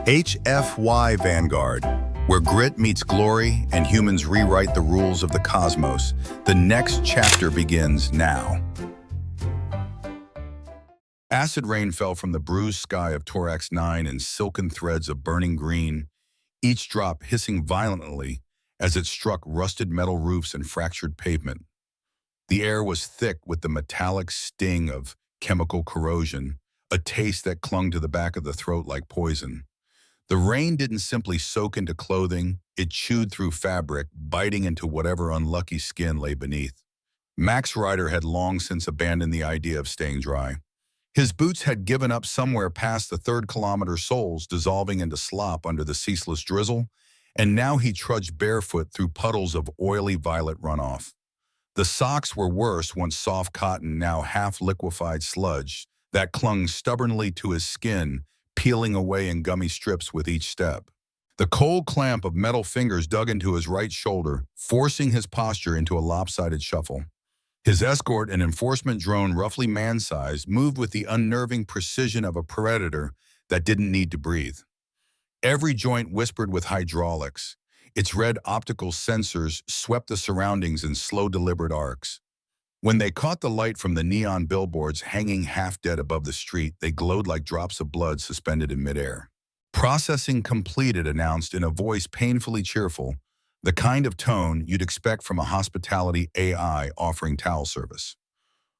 HFY Vanguard, where grit meets glory and humans rewrite the rules of the cosmos. The next chapter begins now. Acid rain fell from the bruised sky of Thorax 9 in silken threads of burning green, each drop hissing violently as it struck rusted metal roofs and fractured pavement. The air was thick with the metallic sting of chemical corrosion, a taste that clung to the back of the throat like poison. The rain didn't simply soak into clothing, it chewed through fabric, biting into whatever unlucky skin lay beneath. Max Rider had long since abandoned the idea of staying dry. His boots had given up somewhere past the third-kilometer soles, dissolving into slop under the ceaseless drizzle, and now he trudged barefoot through puddles of oily violet runoff. The socks were worse, once soft cotton, now half-liquefied sludge that clung stubbornly to his skin, peeling away in gummy strips with each step. The cold clamp of metal fingers dug into his right shoulder, forcing his posture into a lopsided shuffle. His escort, an enforcement drone roughly man-sized, moved with the unnerving precision of a predator that didn't need to breathe. Every joint whispered with hydraulics. Its red optical sensors swept the surroundings in slow, deliberate arcs. When they caught the light from the neon billboards hanging half-dead above the street, they glowed like drops of blood suspended in midair. "Processing completed," announced in a voice painfully cheerful, the kind of tone you'd expect from a hospitality AI offering towel service.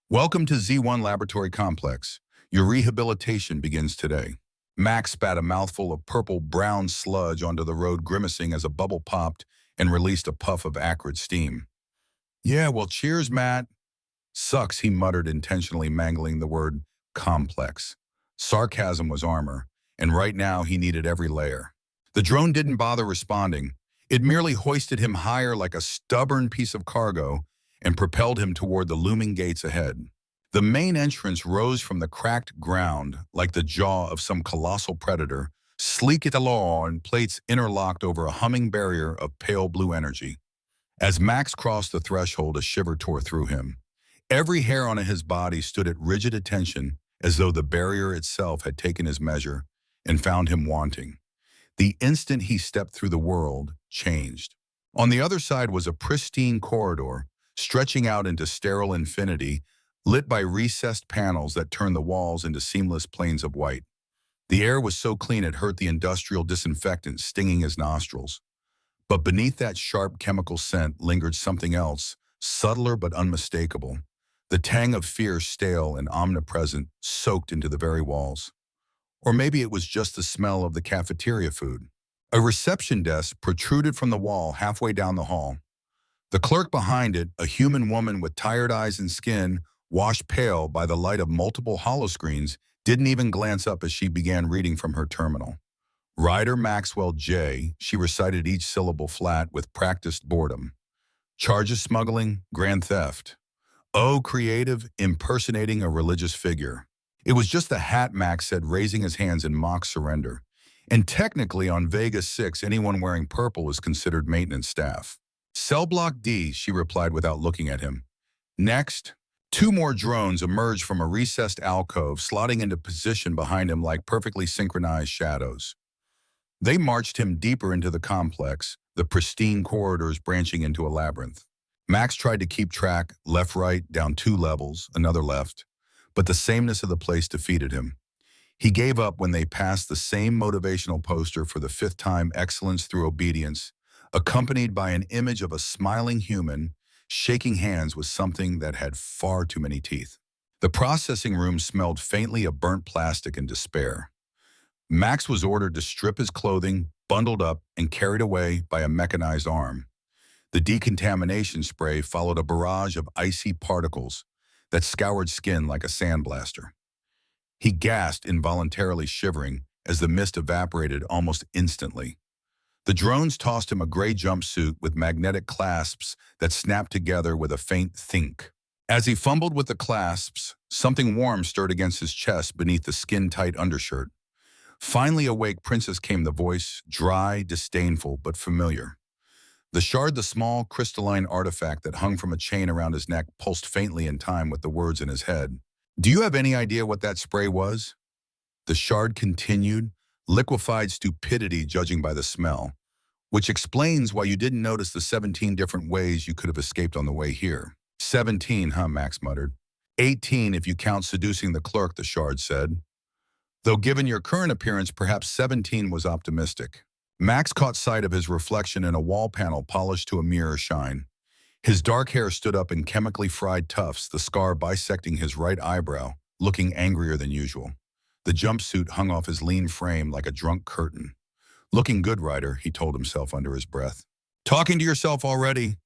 "Welcome to Z1 Laboratory Complex. Your rehabilitation begins today." Max spat a mouthful of purple-brown sludge onto the road, grimacing as a bubble popped and released a puff of acrid steam. "Yeah, well, cheers, Matt." "Sucks," he muttered, intentionally mangling the word complex. Sarcasm was armor, and right now he needed every layer. The drone didn't bother responding. It merely hoisted him higher like a stubborn piece of cargo and propelled him toward the looming gates ahead. The main entrance rose from the cracked ground like the jaw of some colossal predator, sleek at the law and plates interlocked over a humming barrier of pale blue energy. As Max crossed the threshold, a shiver tore through him. Every hair on his body stood at rigid attention, as though the barrier itself had taken his measure and found him wanting. The instant he stepped through, the world changed. On the other side was a pristine corridor, stretching out into sterile infinity, lit by recessed panels that turned the walls into seamless planes of white. The air was so clean it hurt the industrial disinfectant stinging his nostrils. But beneath that sharp chemical scent lingered something else, subtler but unmistakable. The tang of fear, stale and omnipresent, soaked into the very walls. Or maybe it was just the smell of the cafeteria food. A reception desk protruded from the wall halfway down the hall. The clerk behind it, a human woman with tired eyes and skin washed pale by the light of multiple holoscreens, didn't even glance up as she began reading from her terminal. "Ryder Maxwell J," she recited each syllable flat with practiced boredom. "Charge of smuggling, grand theft. Oh, creative, impersonating a religious figure." It was just the hat, Max said, raising his hands in mock surrender. "And technically on Vega 6, anyone wearing purple is considered maintenance staff." "Cell block D," she replied without looking at him. "Next." Two more drones emerged from a recessed alcove, slotting into position behind him like perfectly synchronized shadows. They marched him deeper into the complex, the pristine corridors branching into a labyrinth. Max tried to keep track, left, right, down 2 levels, another left, but the sameness of the place defeated him. He gave up when they passed the same motivational poster for the 5th time, "Excellence through Obedience," accompanied by an image of a smiling human shaking hands with something that had far too many teeth. The processing room smelled faintly of burnt plastic and despair. Max was ordered to strip his clothing, bundled up, and carried away by a mechanized arm. The decontamination spray followed a barrage of icy particles that scoured skin like a sandblaster. He gasped, involuntarily shivering, as the mist evaporated almost instantly. The drones tossed him a gray jumpsuit with magnetic clasps that snapped together with a faint think. As he fumbled with the clasps, something warm stirred against his chest beneath the skin-tight undershirt. Finally awake, Princess, came the voice, dry, disdainful, but familiar. The shard, the small, crystalline artifact that hung from a chain around his neck, pulsed faintly in time with the words in his head. "Do you have any idea what that spray was?" The shard continued, Liquefied stupidity judging by the smell, which explains why you didn't notice the 17 different ways you could have escaped on the way here. 17, huh, Max muttered. 18 if you count seducing the clerk, the shard said. Though given your current appearance, perhaps 17 was optimistic. Max caught sight of his reflection in a wall panel polished to a mirror shine. His dark hair stood up in chemically fried tufts, the scar bisecting his right eyebrow, looking angrier than usual. The jumpsuit hung off his lean frame like a drunk curtain. Looking good, Ryder, he told himself under his breath. Talking to yourself already?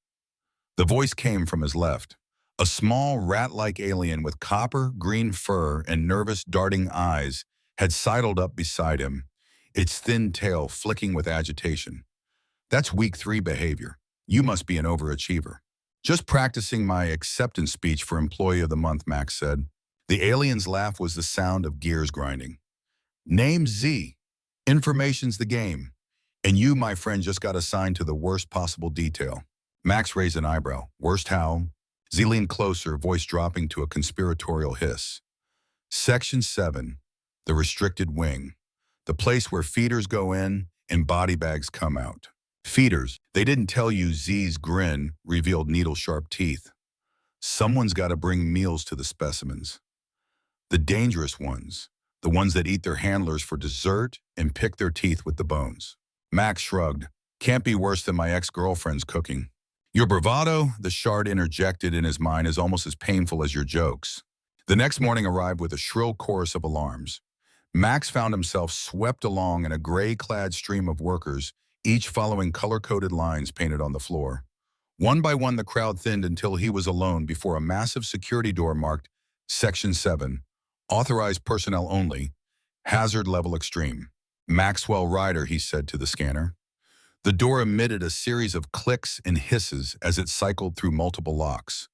The voice came from his left. A small, rat-like alien with copper-green fur and nervous, darting eyes had sidled up beside him, its thin tail flicking with agitation. That's week 3 behavior. You must be an overachiever. Just practicing my acceptance speech for Employee of the Month, Max said. The alien's laugh was the sound of gears grinding. Name Z. Information's the game. And you, my friend, just got assigned to the worst possible detail. Max raised an eyebrow. Worst how? Z leaned closer, voice dropping to a conspiratorial hiss. Section 7. The restricted wing. The place where feeders go in and body bags come out. Feeders. They didn't tell you Z's grin revealed needle-sharp teeth. Someone's got to bring meals to the specimens. The dangerous ones. The ones that eat their handlers for dessert and pick their teeth with the bones. Max shrugged. Can't be worse than my ex-girlfriend's cooking. Your bravado, the shard interjected in his mind, is almost as painful as your jokes. The next morning arrived with a shrill chorus of alarms. Max found himself swept along in a gray-clad stream of workers, each following color-coded lines painted on the floor. One by one, the crowd thinned until he was alone before a massive security door marked Section 7, Authorized Personnel Only, Hazard Level Extreme. Maxwell Ryder, he said to the scanner. The door emitted a series of clicks and hisses as it cycled through multiple locks.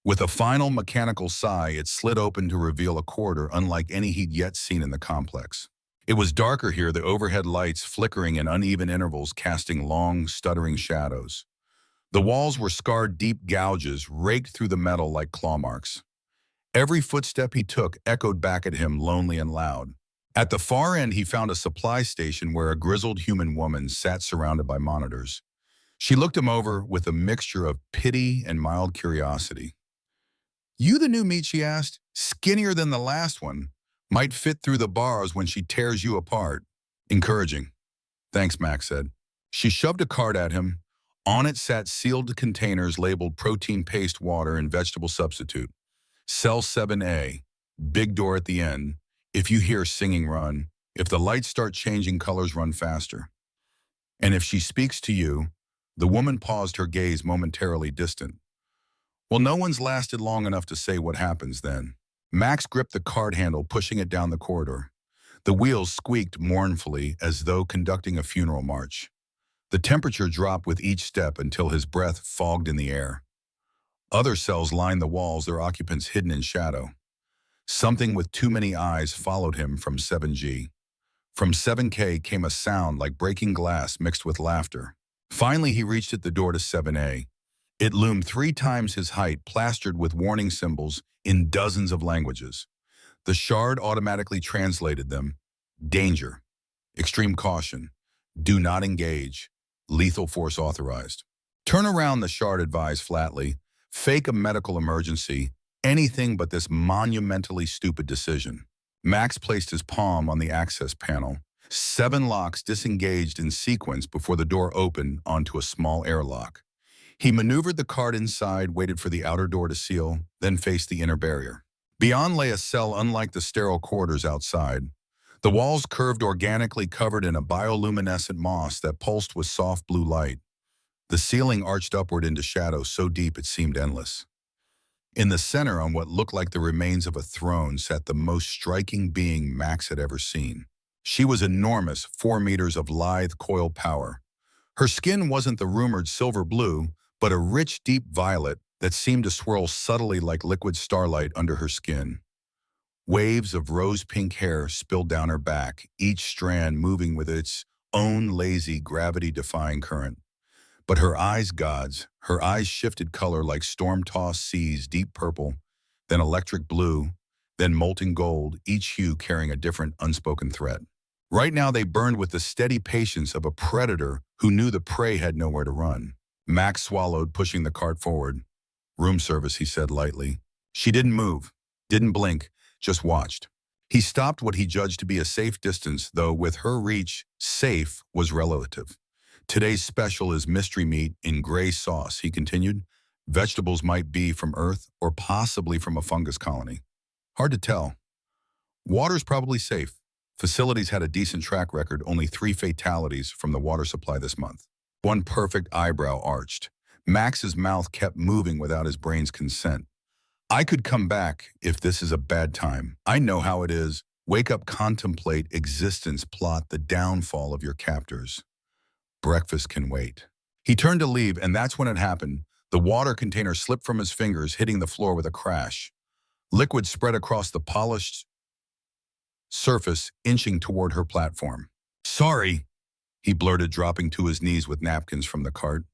With a final mechanical sigh, it slid open to reveal a corridor unlike any he'd yet seen in the complex. It was darker here, the overhead lights flickering in uneven intervals, casting long, stuttering shadows. The walls were scarred deep gouges raked through the metal like claw marks. Every footstep he took echoed back at him, lonely and loud. At the far end, he found a supply station where a grizzled human woman sat surrounded by monitors. She looked him over with a mixture of pity and mild curiosity. You the new meat, she asked, skinnier than the last one. Might fit through the bars when she tears you apart. Encouraging. Thanks, Max said. She shoved a card at him. On it sat sealed containers labeled protein paste, water, and vegetable substitute. Cell 7A. Big door at the end. If you hear singing, run. If the lights start changing colors, run faster. And if she speaks to you, the woman paused, her gaze momentarily distant. Well, no one's lasted long enough to say what happens then. Max gripped the card handle, pushing it down the corridor. The wheels squeaked mournfully as though conducting a funeral march. The temperature dropped with each step until his breath fogged in the air. Other cells lined the walls, their occupants hidden in shadow. Something with too many eyes followed him from 7G. From 7K came a sound like breaking glass mixed with laughter. Finally, he reached at the door to 7A. It loomed 3 times his height, plastered with warning symbols in dozens of languages. The shard automatically translated them. Danger. Extreme caution. Do not engage. Lethal force authorized. Turn around, the shard advised flatly. Fake a medical emergency. Anything but this monumentally stupid decision. Max placed his palm on the access panel. 7 locks disengaged in sequence before the door opened onto a small airlock. He maneuvered the card inside, waited for the outer door to seal, then faced the inner barrier. Beyond lay a cell unlike the sterile corridors outside. The walls curved organically, covered in a bioluminescent moss that pulsed with soft blue light. The ceiling arched upward into shadow so deep it seemed endless. In the center, on what looked like the remains of a throne, sat the most striking being Max had ever seen. She was enormous, 4 meters of lithe coil power. Her skin wasn't the rumored silver blue, but a rich, deep violet that seemed to swirl subtly like liquid starlight under her skin. Waves of rose-pink hair spilled down her back, each strand moving with its own lazy, gravity-defying current. But her eyes, gods, her eyes shifted color like storm-tossed seas, deep purple, then electric blue, then molten gold, each hue carrying a different unspoken threat. Right now they burned with the steady patience of a predator who knew the prey had nowhere to run. Max swallowed, pushing the cart forward. "Room service," he said lightly. She didn't move, didn't blink, just watched. He stopped what he judged to be a safe distance, though with her reach, safe was relative. "Today's special is mystery meat in gray sauce," he continued. "Vegetables might be from Earth or possibly from a fungus colony. Hard to tell. Water's probably safe. Facilities had a decent track record, only 3 fatalities from the water supply this month." One perfect eyebrow arched. Max's mouth kept moving without his brain's consent. "I could come back if this is a bad time. I know how it is. Wake up, contemplate existence, plot the downfall of your captors. Breakfast can wait." He turned to leave, and that's when it happened. The water container slipped from his fingers, hitting the floor with a crash. Liquid spread across the polished surface, inching toward her platform. "Sorry," he blurted, dropping to his knees with napkins from the cart.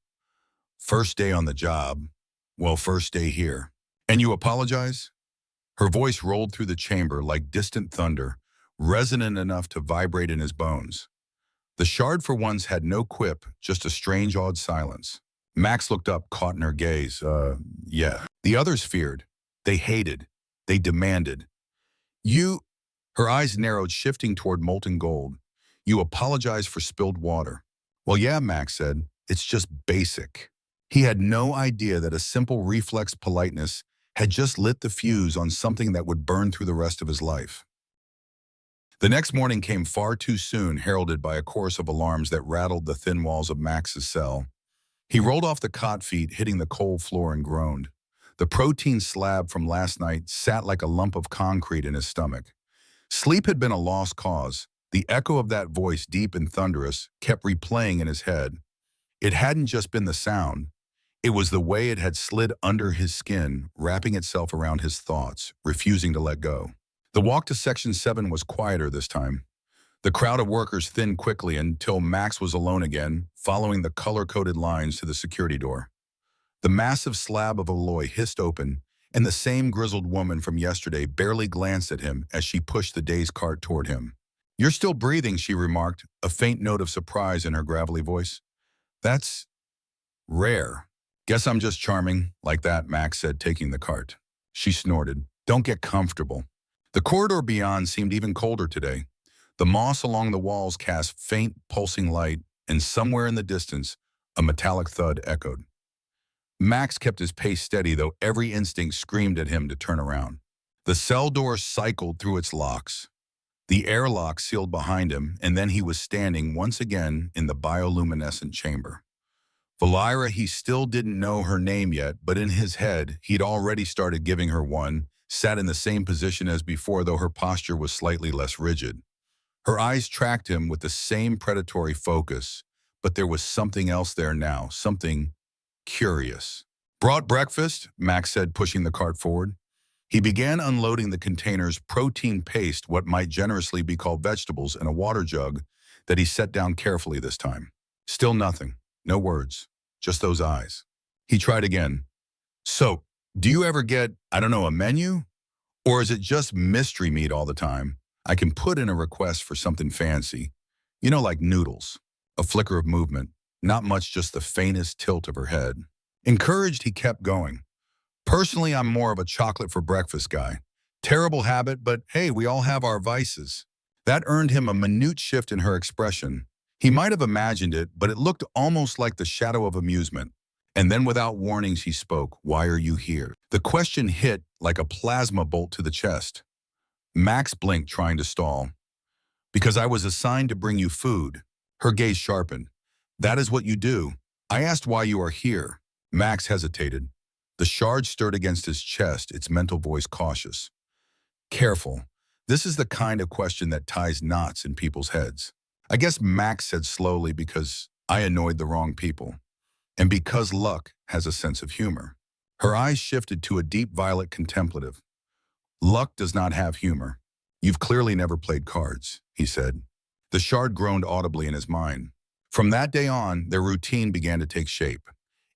"First day on the job. Well, first day here. And you apologize?" Her voice rolled through the chamber like distant thunder, resonant enough to vibrate in his bones. The shard for once had no quip, just a strange, awed silence. Max looked up, caught in her gaze. Yeah. The others feared. They hated. They demanded. "You..." Her eyes narrowed, shifting toward molten gold. "You apologize for spilled water." "Well, yeah," Max said. "It's just basic." He had no idea that a simple reflex politeness had just lit the fuse on something that would burn through the rest of his life. The next morning came far too soon, heralded by a chorus of alarms that rattled the thin walls of Max's cell. He rolled off the cot feet, hitting the cold floor, and groaned. The protein slab from last night sat like a lump of concrete in his stomach. Sleep had been a lost cause. The echo of that voice, deep and thunderous, kept replaying in his head. It hadn't just been the sound. It was the way it had slid under his skin, wrapping itself around his thoughts, refusing to let go. The walk to Section 7 was quieter this time. The crowd of workers thinned quickly until Max was alone again, following the color-coded lines to the security door. The massive slab of alloy hissed open, and the same grizzled woman from yesterday barely glanced at him as she pushed the day's cart toward him. "You're still breathing," she remarked, a faint note of surprise in her gravelly voice. "That's rare." "Guess I'm just charming, like that," Max said, taking the cart. She snorted. "Don't get comfortable." The corridor beyond seemed even colder today. The moss along the walls cast faint, pulsing light, and somewhere in the distance, a metallic thud echoed. Max kept his pace steady, though every instinct screamed at him to turn around. The cell door cycled through its locks. The airlock sealed behind him, and then he was standing once again in the bioluminescent chamber. Valira, he still didn't know her name yet, but in his head, he'd already started giving her one, sat in the same position as before, though her posture was slightly less rigid. Her eyes tracked him with the same predatory focus, but there was something else there now, something curious. "Brought breakfast," Max said, pushing the cart forward. He began unloading the container's protein paste, what might generously be called vegetables, in a water jug that he set down carefully this time. Still nothing. No words. Just those eyes. He tried again. "So, do you ever get, I don't know, a menu? Or is it just mystery meat all the time? I can put in a request for something fancy. You know, like noodles." A flicker of movement. Not much, just the faintest tilt of her head. Encouraged, he kept going. "Personally, I'm more of a chocolate for breakfast guy. Terrible habit, but hey, we all have our vices." That earned him a minute shift in her expression. He might have imagined it, but it looked almost like the shadow of amusement. And then without warning, she spoke. "Why are you here?" The question hit like a plasma bolt to the chest. Max blinked, trying to stall. "Because I was assigned to bring you food." Her gaze sharpened. "That is what you do. I asked why you are here." Max hesitated. The shard stirred against his chest, its mental voice cautious. "Careful. This is the kind of question that ties knots in people's heads. I guess," Max said slowly, "because I annoyed the wrong people. And because luck has a sense of humor." Her eyes shifted to a deep violet contemplative. "Luck does not have humor. You've clearly never played cards," he said. The shard groaned audibly in his mind. From that day on, their routine began to take shape.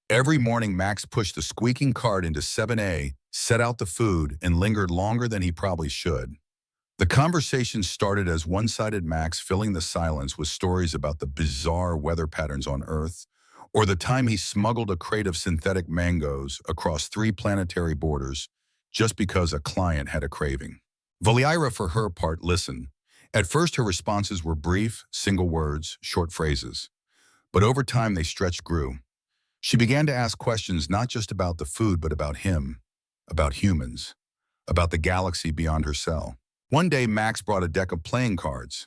Every morning, Max pushed the squeaking cart into 7A, set out the food, and lingered longer than he probably should. The conversation started as one-sided Max filling the silence with stories about the bizarre weather patterns on Earth, or the time he smuggled a crate of synthetic mangoes across 3 planetary borders just because a client had a craving. Valiera, for her part, listened. At first, her responses were brief, single words, short phrases. But over time, they grew. She began to ask questions not just about the food, but about him, about humans, about the galaxy beyond her cell. One day, Max brought a deck of playing cards.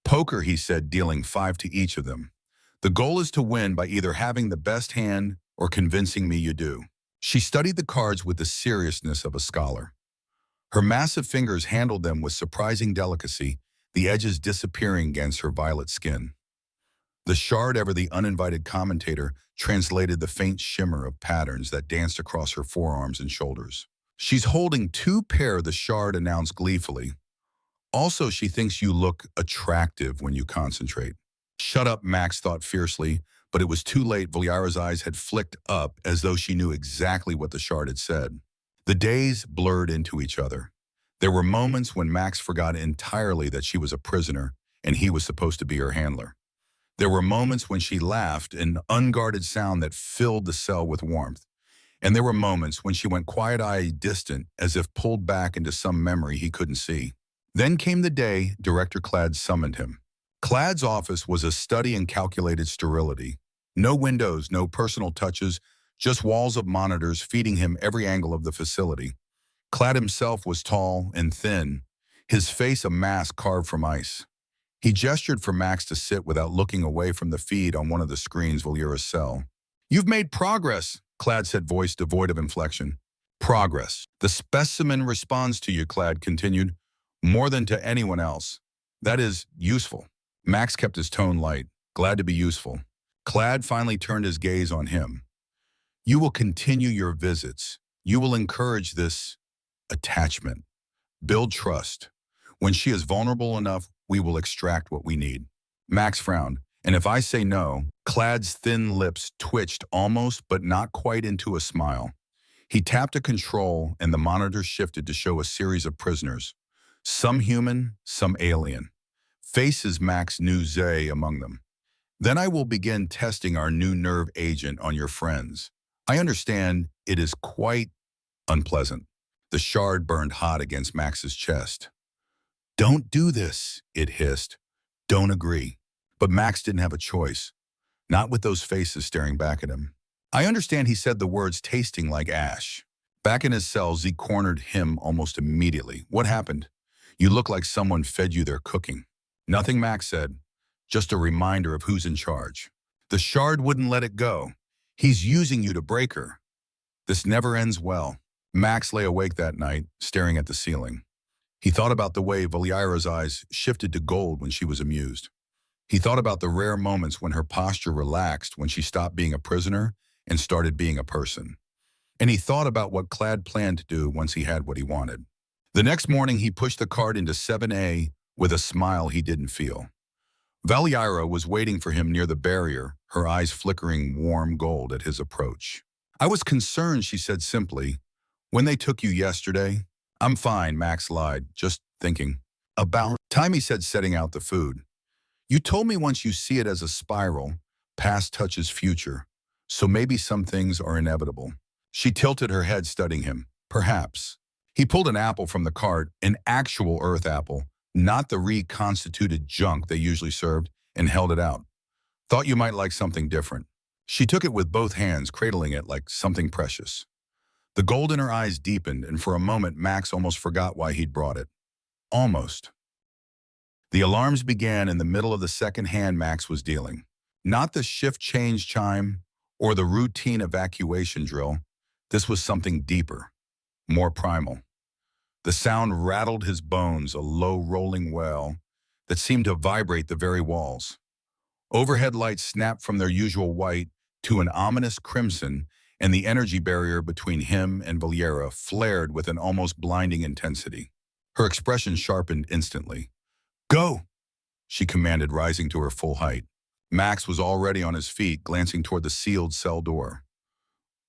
Poker, he said, dealing 5 to each of them. The goal is to win by either having the best hand or convincing me you do. She studied the cards with the seriousness of a scholar. Her massive fingers handled them with surprising delicacy, the edges disappearing against her violet skin. The shard, ever the uninvited commentator, translated the faint shimmer of patterns that danced across her forearms and shoulders. She's holding 2 pair, the shard announced gleefully. Also, she thinks you look attractive when you concentrate. Shut up, Max thought fiercely, but it was too late. Valiera's eyes had flicked up as though she knew exactly what the shard had said. The days blurred into each other. There were moments when Max forgot entirely that she was a prisoner and he was supposed to be her handler. There were moments when she laughed, an unguarded sound that filled the cell with warmth. And there were moments when she went quiet-eyed, distant, as if pulled back into some memory he couldn't see. Then came the day Director Clad summoned him. Clad's office was a study in calculated sterility. No windows, no personal touches, just walls of monitors feeding him every angle of the facility. Clad himself was tall and thin, his face a mask carved from ice. He gestured for Max to sit without looking away from the feed on one of the screens Valiera's cell. "You've made progress," Clad said, voice devoid of inflection. "Progress. The specimen responds to you," Clad continued, "more than to anyone else. That is, useful." Max kept his tone light, glad to be useful. Clad finally turned his gaze on him. "You will continue your visits. You will encourage this attachment. Build trust. When she is vulnerable enough, we will extract what we need." Max frowned. "And if I say no?" Clad's thin lips twitched almost but not quite into a smile. He tapped a control and the monitor shifted to show a series of prisoners. Some human, some alien. Faces Max knew Zay among them. "Then I will begin testing our new nerve agent on your friends. I understand it is quite unpleasant." The shard burned hot against Max's chest. "Don't do this," it hissed. "Don't agree." But Max didn't have a choice. Not with those faces staring back at him. "I understand," he said, the words tasting like ash. Back in his cell, Z cornered him almost immediately. "What happened? You look like someone fed you their cooking." "Nothing," Max said. "Just a reminder of who's in charge." "The shard wouldn't let it go. He's using you to break her. This never ends well." Max lay awake that night, staring at the ceiling. He thought about the way Valiera's eyes shifted to gold when she was amused. He thought about the rare moments when her posture relaxed, when she stopped being a prisoner and started being a person. And he thought about what Clad planned to do once he had what he wanted. The next morning, he pushed the card into 7A with a smile he didn't feel. Valiera was waiting for him near the barrier, her eyes flickering warm gold at his approach. "I was concerned," she said simply. "When they took you yesterday?" "I'm fine," Max lied, "just thinking." "About time," he said, setting out the food. "You told me once you see it as a spiral, past touches future, so maybe some things are inevitable." She tilted her head, studying him. "Perhaps." He pulled an apple from the cart, an actual Earth apple, not the reconstituted junk they usually served, and held it out. "Thought you might like something different." She took it with both hands, cradling it like something precious. The gold in her eyes deepened, and for a moment Max almost forgot why he'd brought it. Almost. The alarms began in the middle of the second hand Max was dealing. Not the shift change chime or the routine evacuation drill. This was something deeper, more primal. The sound rattled his bones, a low rolling wail that seemed to vibrate the very walls. Overhead lights snapped from their usual white to an ominous crimson, and the energy barrier between him and Valiera flared with an almost blinding intensity. Her expression sharpened instantly. "Go!" she commanded, rising to her full height. Max was already on his feet, glancing toward the sealed cell door.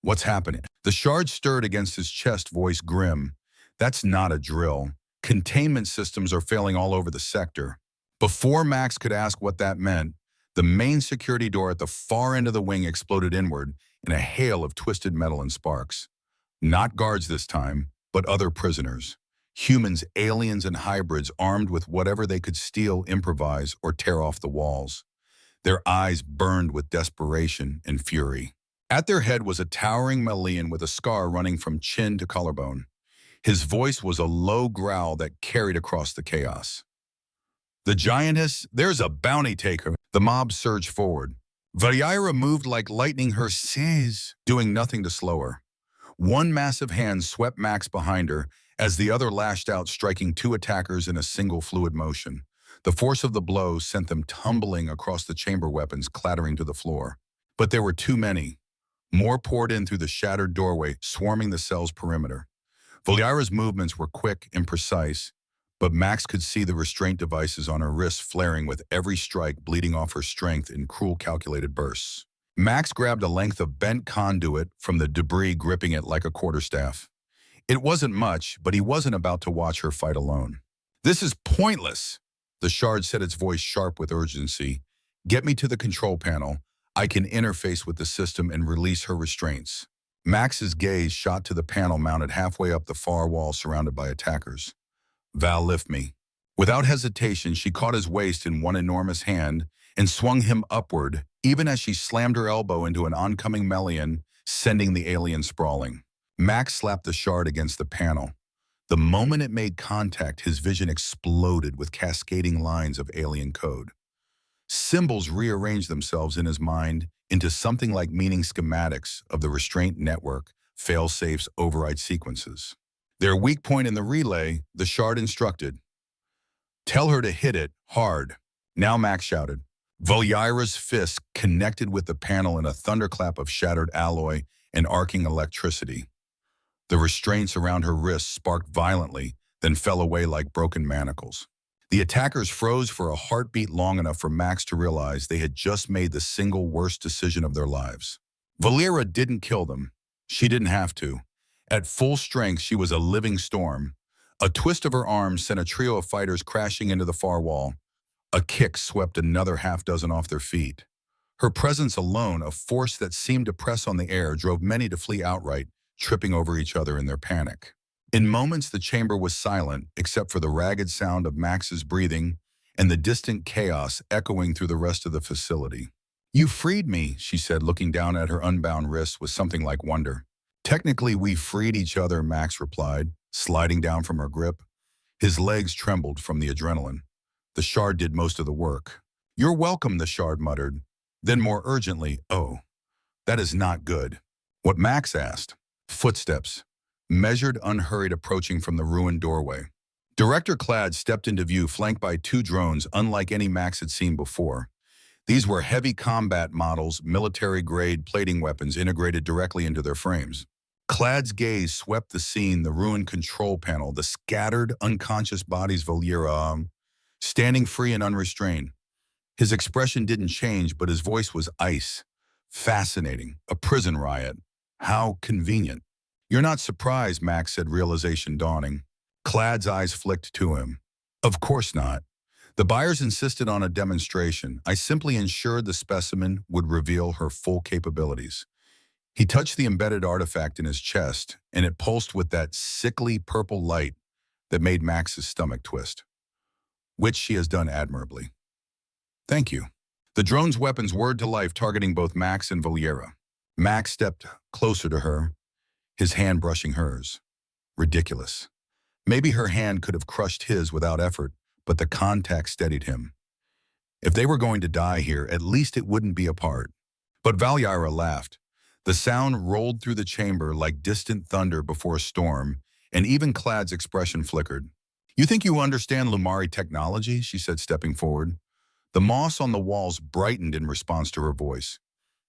"What's happening?" The shard stirred against his chest, voice grim. "That's not a drill. Containment systems are failing all over the sector. Before Max could ask what that meant, the main security door at the far end of the wing exploded inward in a hail of twisted metal and sparks. Not guards this time, but other prisoners. Humans, aliens, and hybrids armed with whatever they could steal, improvise, or tear off the walls. Their eyes burned with desperation and fury. At their head was a towering Malian with a scar running from chin to collarbone. His voice was a low growl that carried across the chaos. "The Giantess, there's a bounty taker." The mob surged forward. Valyaira moved like lightning, her says, doing nothing to slow her. One massive hand swept Max behind her as the other lashed out, striking two attackers in a single fluid motion. The force of the blow sent them tumbling across the chamber, weapons clattering to the floor. But there were too many. More poured in through the shattered doorway, swarming the cell's perimeter. Valyaira's movements were quick and precise, but Max could see the restraint devices on her wrists flaring with every strike, bleeding off her strength in cruel, calculated bursts. Max grabbed a length of bent conduit from the debris, gripping it like a quarterstaff. It wasn't much, but he wasn't about to watch her fight alone. "This is pointless," the shard said, its voice sharp with urgency. "Get me to the control panel. I can interface with the system and release her restraints." Max's gaze shot to the panel mounted halfway up the far wall, surrounded by attackers. "Val, lift me." Without hesitation, she caught his waist in one enormous hand and swung him upward, even as she slammed her elbow into an oncoming Melian, sending the alien sprawling. Max slapped the shard against the panel. The moment it made contact, his vision exploded with cascading lines of alien code. Symbols rearranged themselves in his mind into something like meaning schematics of the restraint network, fail-safes, override sequences. Their weak point in the relay, the shard instructed. "Tell her to hit it hard." Now Max shouted. Valyaira's fist connected with the panel in a thunderclap of shattered alloy and arcing electricity. The restraints around her wrists sparked violently, then fell away like broken manacles. The attackers froze for a heartbeat long enough for Max to realize they had just made the single worst decision of their lives. Valyaira didn't kill them. She didn't have to. At full strength, she was a living storm. A twist of her arm sent a trio of fighters crashing into the far wall. A kick swept another half dozen off their feet. Her presence alone, a force that seemed to press on the air, drove many to flee outright, tripping over each other in their panic. In moments, the chamber was silent, except for the ragged sound of Max's breathing and the distant chaos echoing through the rest of the facility. "You freed me," she said, looking down at her unbound wrists with something like wonder. "Technically, we freed each other," Max replied, sliding down from her grip. His legs trembled from the adrenaline. "The shard did most of the work." "You're welcome," the shard muttered. Then more urgently, "Oh, that is not good." What Max asked. Footsteps. Measured, unhurried, approaching from the ruined doorway. Director Clad stepped into view, flanked by two drones unlike any Max had seen before. These were heavy combat models, military-grade plating weapons integrated directly into their frames. Clad's gaze swept the scene, the ruined control panel, the scattered, unconscious bodies of Valyaira, standing free and unrestrained. His expression didn't change, but his voice was ice. "Fascinating. A prison riot. How convenient." "You're not surprised," Max said, realization dawning. Clad's eyes flicked to him. "Of course not. The buyers insisted on a demonstration. I simply ensured the specimen would reveal her full capabilities." He touched the embedded artifact in his chest, and it pulsed with that sickly purple light that made Max's stomach twist. "Which she has done admirably." "Thank you." The drone's weapons whirred to life, targeting both Max and Valyaira. Max stepped closer to her, his hand brushing hers. Ridiculous. Maybe her hand could have crushed his without effort, but the contact steadied him. If they were going to die here, at least it wouldn't be apart. But Valyaira laughed. The sound rolled through the chamber like distant thunder before a storm, and even Clad's expression flickered. "You think you understand Lumari technology?" she said, stepping forward. The moss on the walls brightened in response to her voice.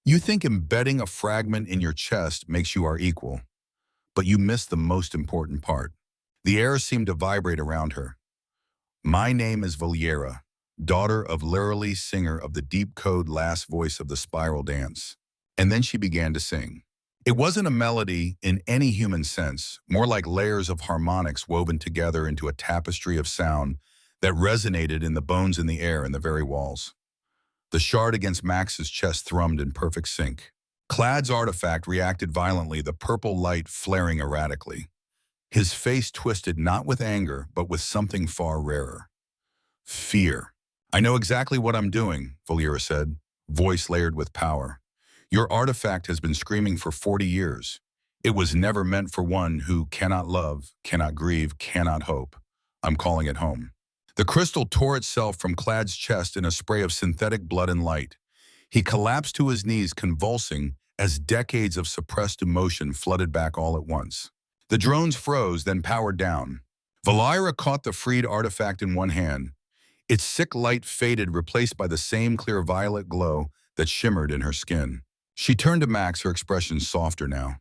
"You think embedding a fragment in your chest makes you our equal. But you missed the most important part." The air seemed to vibrate around her. "My name is Valyaira, daughter of Literally, singer of the deep code last voice of the spiral dance." And then she began to sing. It wasn't a melody in any human sense, more like layers of harmonics woven together into a tapestry of sound that resonated in the bones in the air and the very walls. The shard against Max's chest thrummed in perfect sync. Clad's artifact reacted violently, the purple light flaring erratically. His face twisted not with anger, but with something far rarer. Fear. I know exactly what I'm doing, Valera said, voice layered with power. Your artifact has been screaming for 40 years. It was never meant for one who cannot love, cannot grieve, cannot hope. I'm calling it home. The crystal tore itself from Clad's chest in a spray of synthetic blood and light. He collapsed to his knees, convulsing as decades of suppressed emotion flooded back all at once. The drones froze, then powered down. Valera caught the freed artifact in one hand. Its sick light faded, replaced by the same clear violet glow that shimmered in her skin. She turned to Max, her expression softer now.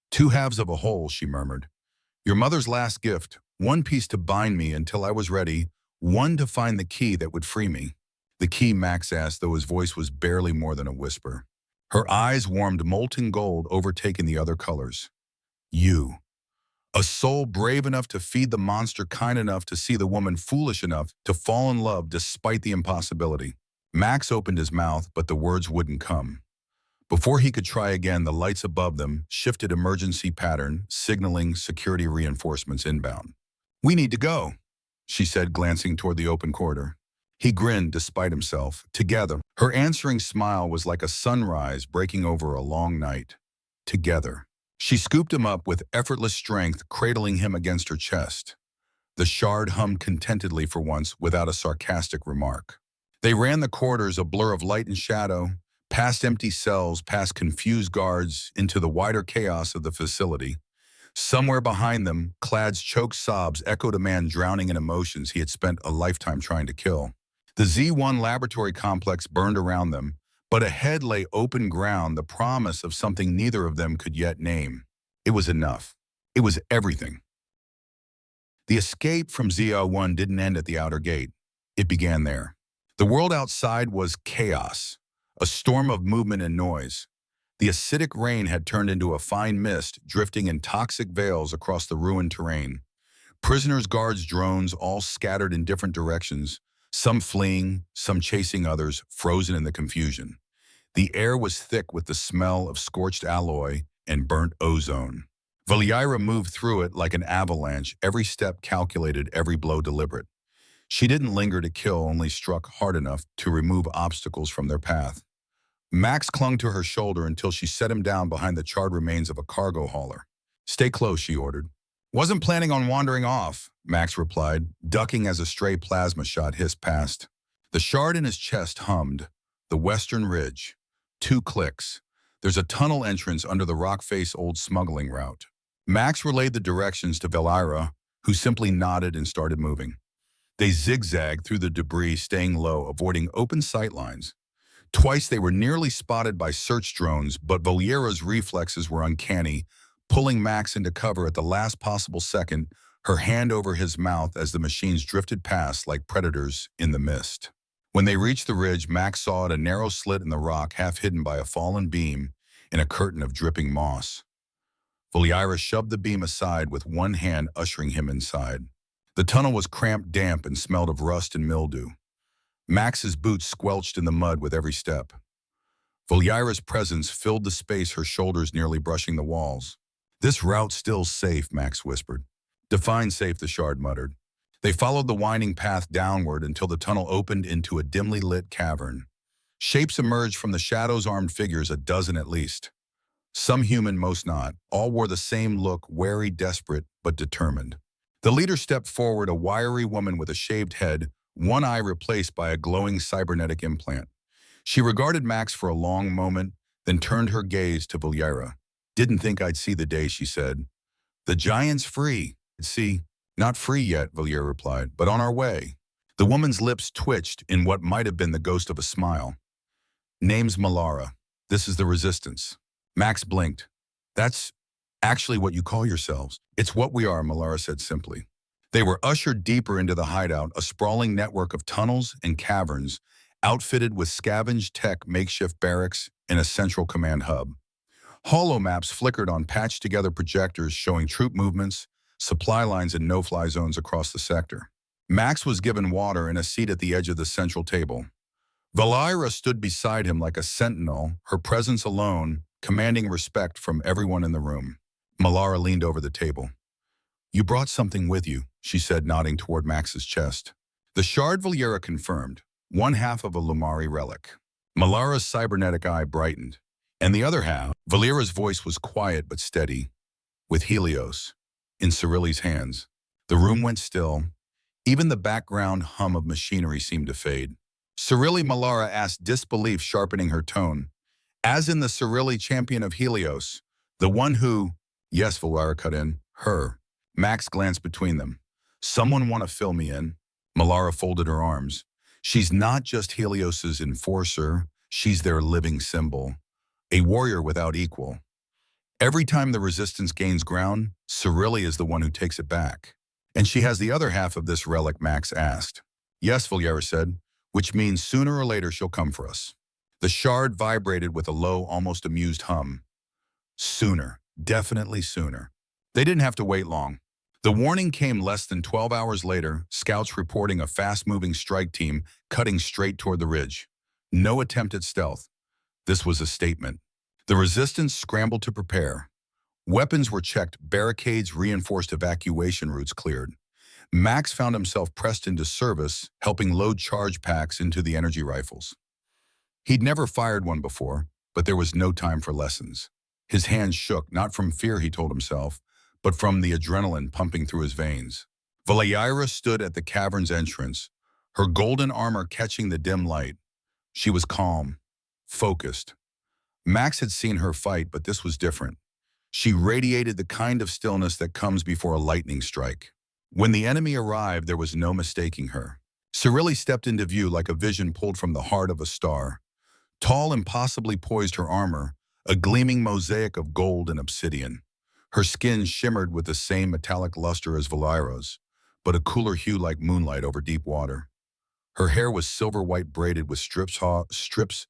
Two halves of a whole, she murmured. Your mother's last gift, one piece to bind me until I was ready, one to find the key that would free me. The key, Max asked, though his voice was barely more than a whisper. Her eyes warmed molten gold, overtaking the other colors. You. A soul brave enough to feed the monster, kind enough to see the woman, foolish enough to fall in love despite the impossibility. Max opened his mouth, but the words wouldn't come. Before he could try again, the lights above them shifted emergency pattern, signaling security reinforcements inbound. We need to go, she said, glancing toward the open corridor. He grinned despite himself. Together. Her answering smile was like a sunrise breaking over a long night. Together. She scooped him up with effortless strength, cradling him against her chest. The shard hummed contentedly for once, without a sarcastic remark. They ran the corridors, a blur of light and shadow, past empty cells, past confused guards, into the wider chaos of the facility. Somewhere behind them, Clad's choked sobs echoed a man drowning in emotions he had spent a lifetime trying to kill. The Z1 laboratory complex burned around them, but ahead lay open ground, the promise of something neither of them could yet name. It was enough. It was everything. The escape from Z1 didn't end at the outer gate. It began there. The world outside was chaos, a storm of movement and noise. The acidic rain had turned into a fine mist, drifting in toxic veils across the ruined terrain. Prisoners, guards, drones, all scattered in different directions, some fleeing, some chasing others, frozen in the confusion. The air was thick with the smell of scorched alloy and burnt ozone. Valera moved through it like an avalanche, every step calculated, every blow deliberate. She didn't linger to kill, only struck hard enough to remove obstacles from their path. Max clung to her shoulder until she set him down behind the charred remains of a cargo hauler. Stay close, she ordered. Wasn't planning on wandering off, Max replied, ducking as a stray plasma shot hissed past. The shard in his chest hummed. The western ridge. 2 clicks. There's a tunnel entrance under the rock face old smuggling route. Max relayed the directions to Valera, who simply nodded and started moving. They zigzagged through the debris, staying low, avoiding open sightlines. Twice they were nearly spotted by search drones, but Valera's reflexes were uncanny, pulling Max into cover at the last possible second, her hand over his mouth as the machines drifted past like predators in the mist. When they reached the ridge, Max saw a narrow slit in the rock, half hidden by a fallen beam in a curtain of dripping moss. Valera shoved the beam aside with one hand, ushering him inside. The tunnel was cramped, damp, and smelled of rust and mildew. Max's boots squelched in the mud with every step. Valera's presence filled the space, her shoulders nearly brushing the walls. This route's still safe, Max whispered. Define safe, the shard muttered. They followed the winding path downward until the tunnel opened into a dimly lit cavern. Shapes emerged from the shadows, armed figures, a dozen at least. Some human, most not. All wore the same look, wary, desperate, but determined. The leader stepped forward, a wiry woman with a shaved head, one eye replaced by a glowing cybernetic implant. She regarded Max for a long moment, then turned her gaze to Valera. Didn't think I'd see the day, she said. The Giant's free. See, not free yet, Valera replied, but on our way. The woman's lips twitched in what might have been the ghost of a smile. Name's Malara. This is the Resistance. Max blinked. That's actually what you call yourselves. It's what we are, Malara said simply. They were ushered deeper into the hideout, a sprawling network of tunnels and caverns, outfitted with scavenged tech, makeshift barracks, and a central command hub. Holomaps flickered on patched-together projectors showing troop movements, supply lines, and no-fly zones across the sector. Max was given water and a seat at the edge of the central table. Valira stood beside him like a sentinel, her presence alone commanding respect from everyone in the room. Malara leaned over the table. "You brought something with you," she said, nodding toward Max's chest. The shard Valera confirmed, one half of a Lumari relic. Malara's cybernetic eye brightened, and the other half, Valera's voice was quiet but steady, with Helios in Cyrilli's hands. The room went still. Even the background hum of machinery seemed to fade. Cyrilli, Malara asked, disbelief sharpening her tone. "As in the Cyrilli champion of Helios, the one who—" "Yes," Valara cut in, "her." Max glanced between them. "Someone want to fill me in?" Malara folded her arms. "She's not just Helios's enforcer, she's their living symbol. A warrior without equal. Every time the resistance gains ground, Cyrilli is the one who takes it back." "And she has the other half of this relic?" Max asked. "Yes," Valera said, "which means sooner or later she'll come for us." The shard vibrated with a low, almost amused hum. Sooner, definitely sooner. They didn't have to wait long. The warning came less than 12 hours later, scouts reporting a fast-moving strike team cutting straight toward the ridge. No attempt at stealth. This was a statement. The resistance scrambled to prepare. Weapons were checked, barricades, reinforced evacuation routes cleared. Max found himself pressed into service, helping load charge packs into the energy rifles. He'd never fired one before, but there was no time for lessons. His hands shook, not from fear, he told himself, but from the adrenaline pumping through his veins. Valera stood at the cavern's entrance, her golden armor catching the dim light. She was calm, focused. Max had seen her fight, but this was different. She radiated the kind of stillness that comes before a lightning strike. When the enemy arrived, there was no mistaking her. Cyrilli stepped into view like a vision pulled from the heart of a star. Tall, impossibly poised her armor, a gleaming mosaic of gold and obsidian. Her skin shimmered with the same metallic luster as Valera's, but a cooler hue like moonlight over deep water. Her hair was silver-white braided with strips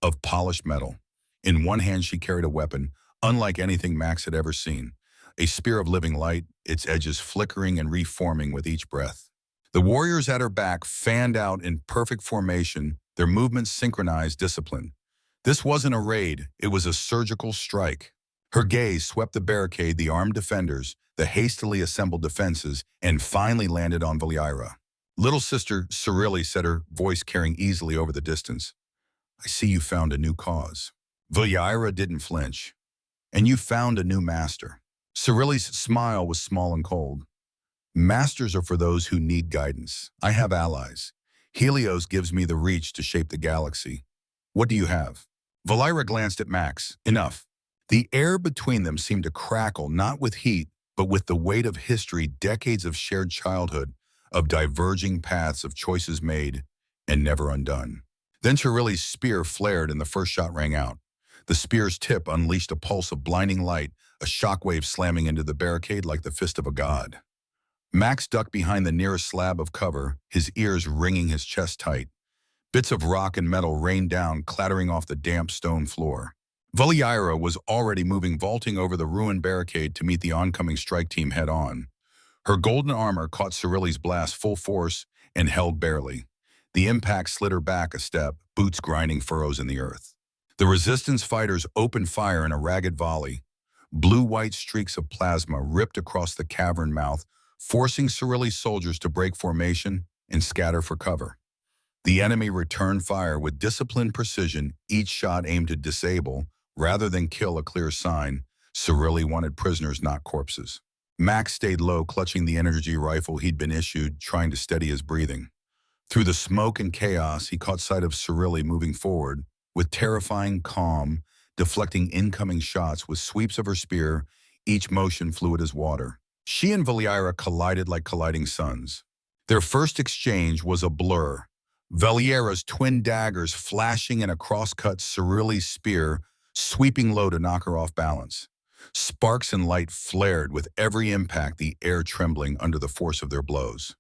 of polished metal. In one hand she carried a weapon, unlike anything Max had ever seen. A spear of living light, its edges flickering and reforming with each breath. The warriors at her back fanned out in perfect formation, their movements synchronized, disciplined. This wasn't a raid, it was a surgical strike. Her gaze swept the barricade, the armed defenders, the hastily assembled defenses, and finally landed on Valera. "Little sister," Cyrilli said, her voice carrying easily over the distance. "I see you found a new cause." Valera didn't flinch. "And you found a new master." Cyrilli's smile was small and cold. "Masters are for those who need guidance. I have allies. Helios gives me the reach to shape the galaxy. What do you have?" Valera glanced at Max. Enough. The air between them seemed to crackle, not with heat, but with the weight of history, decades of shared childhood, of diverging paths, of choices made and never undone. Then Cyrilli's spear flared and the first shot rang out. The spear's tip unleashed a pulse of blinding light, a shockwave slamming into the barricade like the fist of a god. Max ducked behind the nearest slab of cover, his ears ringing his chest tight. Bits of rock and metal rained down, clattering off the damp stone floor. Valera was already moving, vaulting over the ruined barricade to meet the oncoming strike team head-on. Her golden armor caught Cyrilli's blast full force and held barely. The impact slid her back a step, boots grinding furrows in the earth. The resistance fighters opened fire in a ragged volley. Blue-white streaks of plasma ripped across the cavern mouth, forcing Cyrilli's soldiers to break formation and scatter for cover. The enemy returned fire with disciplined precision, each shot aimed to disable, rather than kill, a clear sign. Cyrilli wanted prisoners, not corpses. Max stayed low, clutching the energy rifle he'd been issued, trying to steady his breathing. Through the smoke and chaos, he caught sight of Cyrilli moving forward, with terrifying calm, deflecting incoming shots with sweeps of her spear, each motion fluid as water. She and Valera collided like colliding suns. Their first exchange was a blur. Valera's twin daggers flashing in a cross-cut, Cyrilli's spear sweeping low to knock her off balance. Sparks and light flared with every impact, the air trembling under the force of their blows.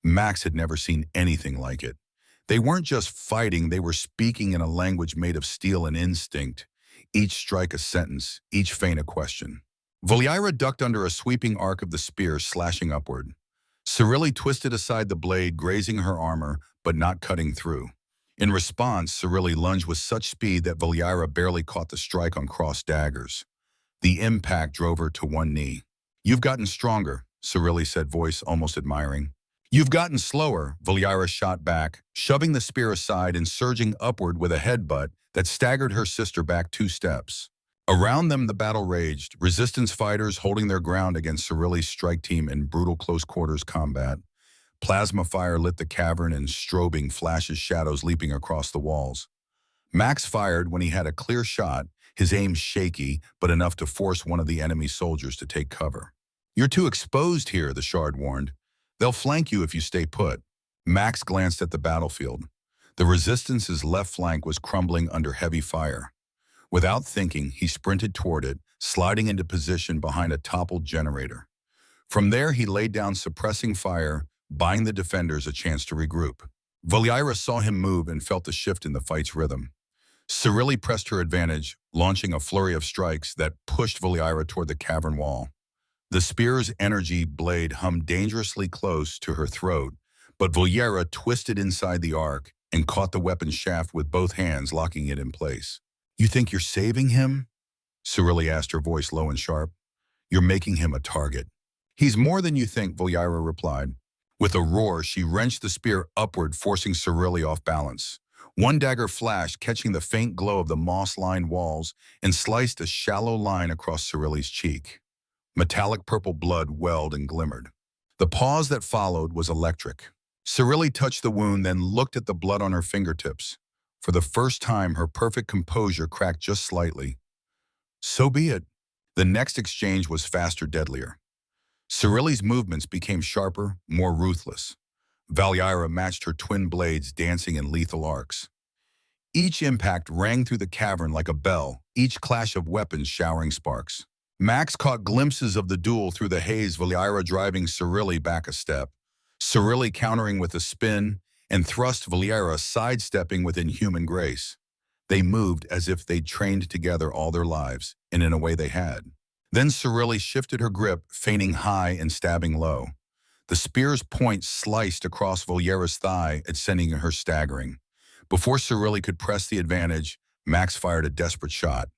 Max had never seen anything like it. They weren't just fighting, they were speaking in a language made of steel and instinct. each strike a sentence, each feint a question. Valiira ducked under a sweeping arc of the spear, slashing upward. Cirili twisted aside the blade, grazing her armor, but not cutting through. In response, Cirili lunged with such speed that Valiira barely caught the strike on crossed daggers. The impact drove her to one knee. "You've gotten stronger," Cirili said, voice almost admiring. "You've gotten slower," Valiira shot back, shoving the spear aside and surging upward with a headbutt that staggered her sister back 2 steps. Around them, the battle raged, resistance fighters holding their ground against Cirili's strike team in brutal close-quarters combat. Plasma fire lit the cavern and strobing flashes, shadows leaping across the walls. Max fired when he had a clear shot, his aim shaky, but enough to force one of the enemy soldiers to take cover. "You're too exposed here," the Shard warned. "They'll flank you if you stay put." Max glanced at the battlefield. The Resistance's left flank was crumbling under heavy fire. Without thinking, he sprinted toward it, sliding into position behind a toppled generator. From there, he laid down suppressing fire, buying the defenders a chance to regroup. Valiira saw him move and felt the shift in the fight's rhythm. Cirili pressed her advantage, launching a flurry of strikes that pushed Valiira toward the cavern wall. The spear's energy blade hummed dangerously close to her throat, but Valiira twisted inside the arc and caught the weapon's shaft with both hands, locking it in place. "You think you're saving him?" Cirili asked, her voice low and sharp. "You're making him a target." "He's more than you think," Valiira replied. With a roar, she wrenched the spear upward, forcing Cirili off balance. One dagger flashed, catching the faint glow of the moss-lined walls, and sliced a shallow line across Cirili's cheek. Metallic purple blood welled and glimmered. The pause that followed was electric. Cirili touched the wound, then looked at the blood on her fingertips. For the first time, her perfect composure cracked just slightly. "So be it." The next exchange was faster, deadlier. Cirili's movements became sharper, more ruthless. Valiira matched her twin blades, dancing in lethal arcs. Each impact rang through the cavern like a bell, each clash of weapons showering sparks. Max caught glimpses of the duel through the haze, Valiira driving Cirili back a step, Cirili countering with a spin, and thrust, Valiira sidestepping with inhuman grace. They moved as if they'd trained together all their lives, and in a way they had. Then Cirili shifted her grip, feigning high and stabbing low. The spear's point sliced across Valiira's thigh, sending her staggering. Before Cirili could press the advantage, Max fired a desperate shot.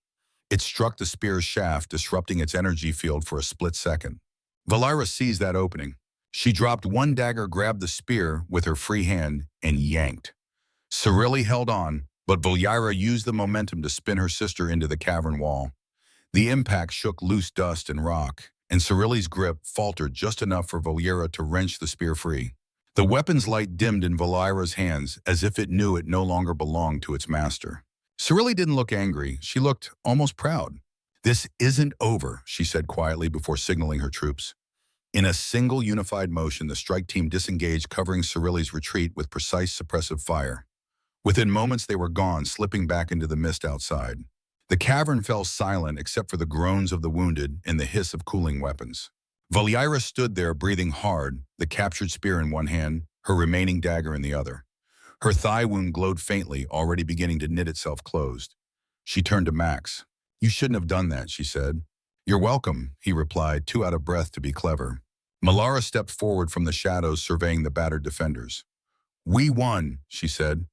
It struck the spear's shaft, disrupting its energy field for a split second. Valiira seized that opening. She dropped one dagger, grabbed the spear with her free hand, and yanked. Cirili held on, but Valiira used the momentum to spin her sister into the cavern wall. The impact shook loose dust and rock, and Cirili's grip faltered just enough for Valiira to wrench the spear free. The weapon's light dimmed in Valiira's hands, as if it knew it no longer belonged to its master. Cirili didn't look angry. She looked almost proud. "This isn't over," she said quietly before signaling her troops. In a single unified motion, the strike team disengaged, covering Cirili's retreat with precise suppressive fire. Within moments, they were gone, slipping back into the mist outside. The cavern fell silent except for the groans of the wounded and the hiss of cooling weapons. Valiira stood there, breathing hard, the captured spear in one hand, her remaining dagger in the other. Her thigh wound glowed faintly, already beginning to knit itself closed. She turned to Max. "You shouldn't have done that," she said. "You're welcome," he replied, too out of breath to be clever. Melara stepped forward from the shadows, surveying the battered defenders. "We won," she said.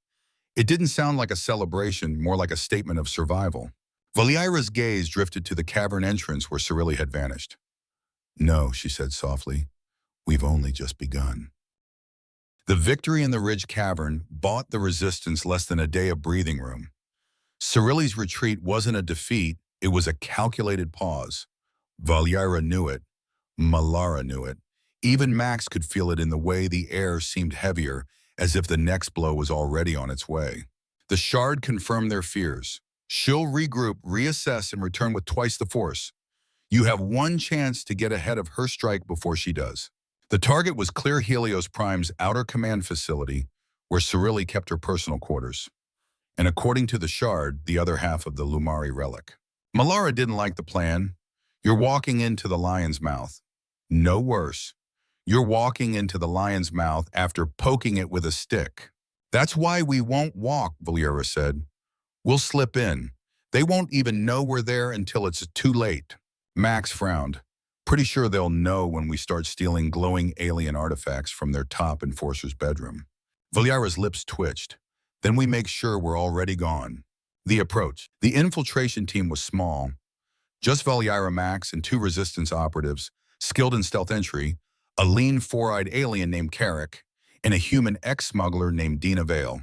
It didn't sound like a celebration, more like a statement of survival. Valiira's gaze drifted to the cavern entrance where Cirili had vanished. "No," she said softly. "We've only just begun." The victory in the Ridge Cavern bought the Resistance less than a day of breathing room. Cirili's retreat wasn't a defeat, it was a calculated pause. Valiira knew it. Melara knew it. Even Max could feel it in the way the air seemed heavier, as if the next blow was already on its way. The Shard confirmed their fears. "She'll regroup, reassess, and return with twice the force. You have one chance to get ahead of her strike before she does." The target was Clear Helios Prime's outer command facility, where Cirili kept her personal quarters. And according to the Shard, the other half of the Lumari relic. Melara didn't like the plan. "You're walking into the lion's mouth." "No worse. You're walking into the lion's mouth after poking it with a stick." "That's why we won't walk," Valiira said. "We'll slip in. They won't even know we're there until it's too late. Max frowned. Pretty sure they'll know when we start stealing glowing alien artifacts from their top enforcer's bedroom. Valiara's lips twitched. Then we make sure we're already gone. The approach. The infiltration team was small. Just Valiara, Max, and 2 resistance operatives, skilled in stealth entry, a lean, 4-eyed alien named Carrick, and a human ex-smuggler named Dina Vale.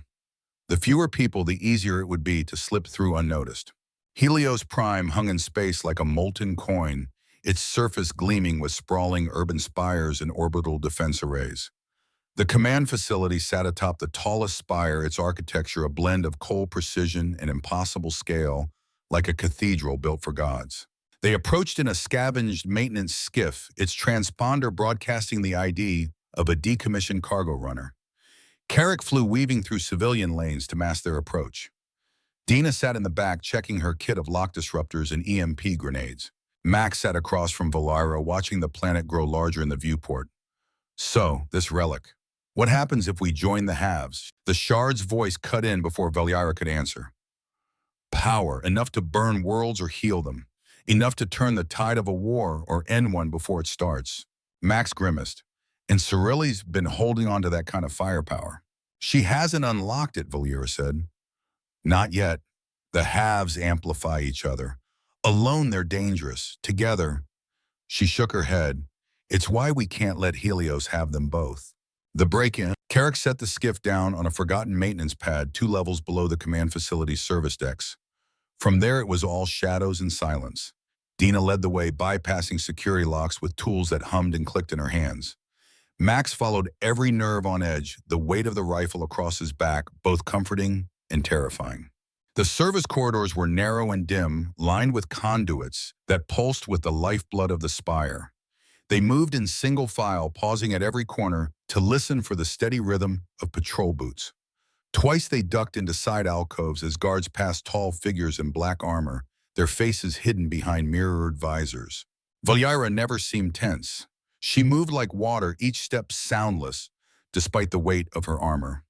The fewer people, the easier it would be to slip through unnoticed. Helios Prime hung in space like a molten coin, its surface gleaming with sprawling urban spires and orbital defense arrays. The command facility sat atop the tallest spire, its architecture a blend of cold precision and impossible scale, like a cathedral built for gods. They approached in a scavenged maintenance skiff, its transponder broadcasting the ID of a decommissioned cargo runner. Carrick flew weaving through civilian lanes to mask their approach. Dina sat in the back checking her kit of lock disruptors and EMP grenades. Max sat across from Valiara watching the planet grow larger in the viewport. So, this relic. What happens if we join the halves? The Shard's voice cut in before Valiara could answer. Power, enough to burn worlds or heal them. Enough to turn the tide of a war or end one before it starts. Max grimaced. And Cirille's been holding on to that kind of firepower. She hasn't unlocked it, Valiara said. Not yet. The halves amplify each other. Alone they're dangerous. Together, she shook her head. It's why we can't let Helios have them both. The break-in, Carrick set the skiff down on a forgotten maintenance pad 2 levels below the command facility's service decks. From there it was all shadows and silence. Dina led the way, bypassing security locks with tools that hummed and clicked in her hands. Max followed, every nerve on edge, the weight of the rifle across his back, both comforting and terrifying. The service corridors were narrow and dim, lined with conduits that pulsed with the lifeblood of the spire. They moved in single file, pausing at every corner to listen for the steady rhythm of patrol boots. Twice they ducked into side alcoves as guards passed tall figures in black armor, their faces hidden behind mirrored visors. Valiara never seemed tense. She moved like water, each step soundless, despite the weight of her armor.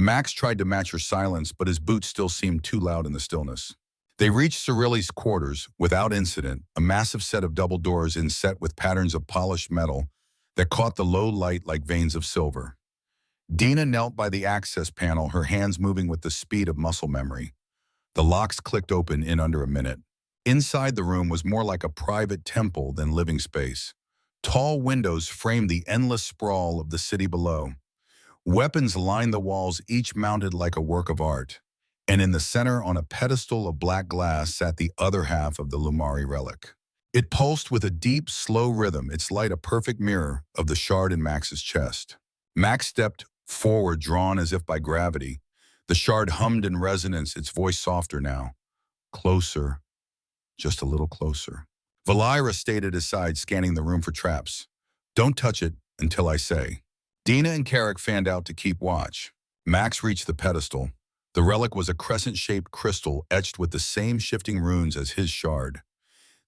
Max tried to match her silence, but his boots still seemed too loud in the stillness. They reached Cirille's quarters without incident, a massive set of double doors inset with patterns of polished metal that caught the low light like veins of silver. Dina knelt by the access panel, her hands moving with the speed of muscle memory. The locks clicked open in under a minute. Inside the room was more like a private temple than living space. Tall windows framed the endless sprawl of the city below. Weapons lined the walls, each mounted like a work of art. And in the center, on a pedestal of black glass, sat the other half of the Lumari relic. It pulsed with a deep, slow rhythm, its light a perfect mirror of the shard in Max's chest. Max stepped forward, drawn as if by gravity. The shard hummed in resonance, its voice softer now. Closer, just a little closer. Valiara stayed at his side, scanning the room for traps. Don't touch it until I say. Dina and Carrick fanned out to keep watch. Max reached the pedestal. The relic was a crescent-shaped crystal etched with the same shifting runes as his shard.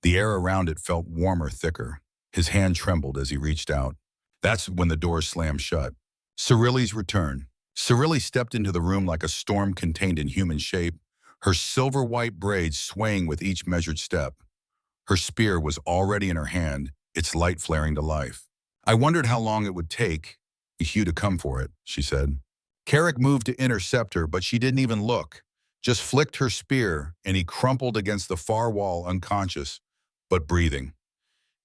The air around it felt warmer, thicker. His hand trembled as he reached out. That's when the door slammed shut. Cirille's return. Cirille stepped into the room like a storm contained in human shape, her silver-white braids swaying with each measured step. Her spear was already in her hand, its light flaring to life. I wondered how long it would take Hugh to come for it, she said. Carrick moved to intercept her, but she didn't even look, just flicked her spear, and he crumpled against the far wall, unconscious, but breathing.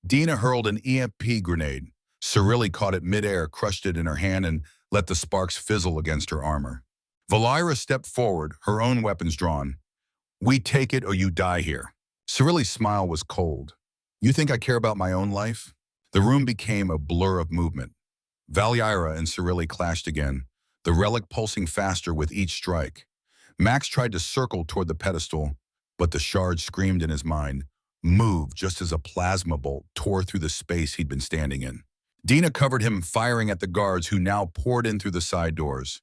Dina hurled an EMP grenade. Cirille caught it midair, crushed it in her hand, and let the sparks fizzle against her armor. Valiara stepped forward, her own weapons drawn. We take it or you die here. Cirille's smile was cold. You think I care about my own life? The room became a blur of movement. Valiara and Cirille clashed again, the relic pulsing faster with each strike. Max tried to circle toward the pedestal, but the shard screamed in his mind, move, just as a plasma bolt tore through the space he'd been standing in. Dina covered him, firing at the guards who now poured in through the side doors.